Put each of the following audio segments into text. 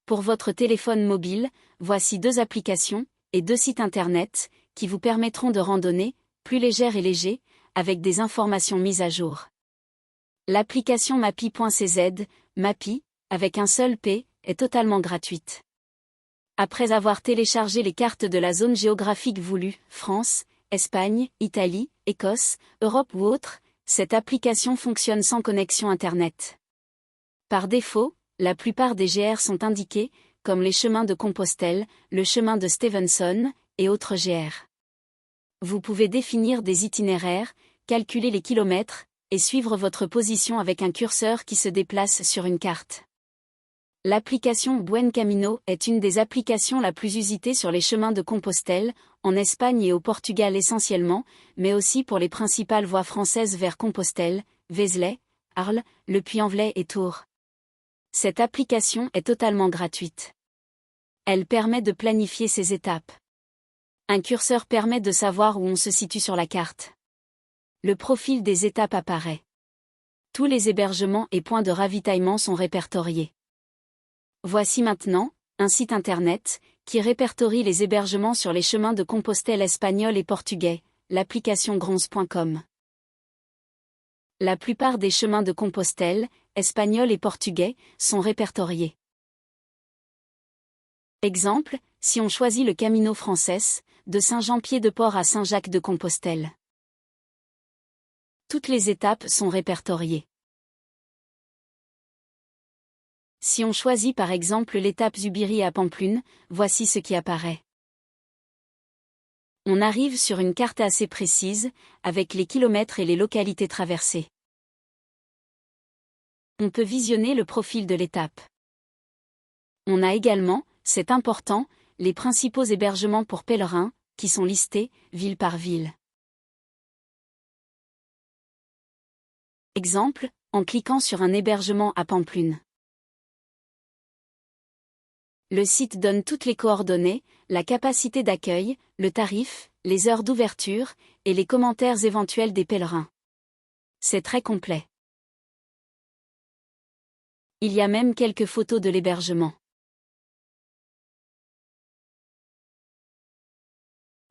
Pour votre téléphone mobile, voici 2 applications et 2 sites internet qui vous permettront de randonner, plus légère et léger, avec des informations mises à jour. L'application Mappy.cz, Mappy, avec un seul P, est totalement gratuite. Après avoir téléchargé les cartes de la zone géographique voulue, France, Espagne, Italie, Écosse, Europe ou autre, cette application fonctionne sans connexion Internet. Par défaut, la plupart des GR sont indiqués, comme les chemins de Compostelle, le chemin de Stevenson, et autres GR. Vous pouvez définir des itinéraires, calculer les kilomètres, et suivre votre position avec un curseur qui se déplace sur une carte. L'application Buen Camino est une des applications la plus usitée sur les chemins de Compostelle, en Espagne et au Portugal essentiellement, mais aussi pour les principales voies françaises vers Compostelle, Vézelay, Arles, Le Puy-en-Velay et Tours. Cette application est totalement gratuite. Elle permet de planifier ses étapes. Un curseur permet de savoir où on se situe sur la carte. Le profil des étapes apparaît. Tous les hébergements et points de ravitaillement sont répertoriés. Voici maintenant un site internet qui répertorie les hébergements sur les chemins de Compostelle espagnols et portugais, l'application grons.com. La plupart des chemins de Compostelle, espagnols et portugais, sont répertoriés. Exemple, si on choisit le Camino Frances, de Saint-Jean-Pied-de-Port à Saint-Jacques-de-Compostelle. Toutes les étapes sont répertoriées. Si on choisit par exemple l'étape Zubiri à Pampelune, voici ce qui apparaît. On arrive sur une carte assez précise, avec les kilomètres et les localités traversées. On peut visionner le profil de l'étape. On a également, c'est important, les principaux hébergements pour pèlerins, qui sont listés, ville par ville. Exemple, en cliquant sur un hébergement à Pampelune. Le site donne toutes les coordonnées, la capacité d'accueil, le tarif, les heures d'ouverture, et les commentaires éventuels des pèlerins. C'est très complet. Il y a même quelques photos de l'hébergement.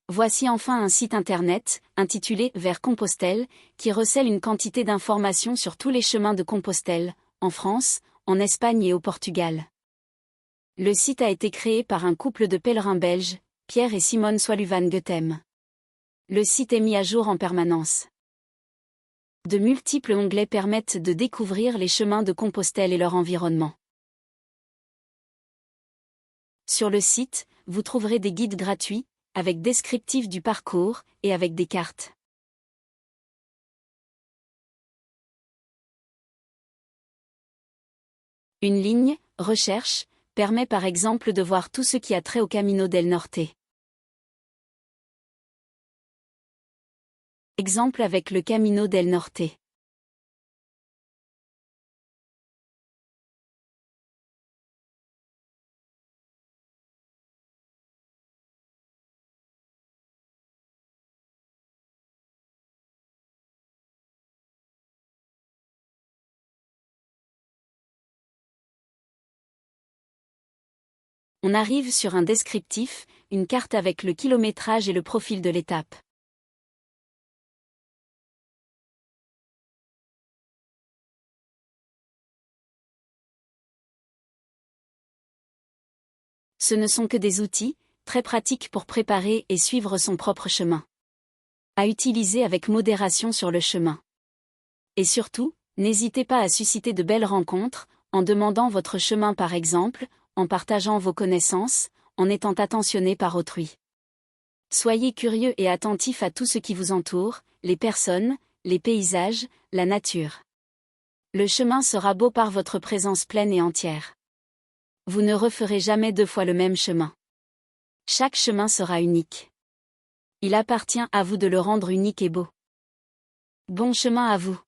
Voici enfin un site internet, intitulé Vers Compostelle, qui recèle une quantité d'informations sur tous les chemins de Compostelle, en France, en Espagne et au Portugal. Le site a été créé par un couple de pèlerins belges, Pierre et Simone Soiluvan-Goethem. Le site est mis à jour en permanence. De multiples onglets permettent de découvrir les chemins de Compostelle et leur environnement. Sur le site, vous trouverez des guides gratuits, avec descriptif du parcours, et avec des cartes. Une ligne, recherche, permet par exemple de voir tout ce qui a trait au Camino del Norte. Exemple avec le Camino del Norte. On arrive sur un descriptif, une carte avec le kilométrage et le profil de l'étape. Ce ne sont que des outils, très pratiques pour préparer et suivre son propre chemin. À utiliser avec modération sur le chemin. Et surtout, n'hésitez pas à susciter de belles rencontres, en demandant votre chemin par exemple, en partageant vos connaissances, en étant attentionné par autrui. Soyez curieux et attentif à tout ce qui vous entoure, les personnes, les paysages, la nature. Le chemin sera beau par votre présence pleine et entière. Vous ne referez jamais 2 fois le même chemin. Chaque chemin sera unique. Il appartient à vous de le rendre unique et beau. Bon chemin à vous.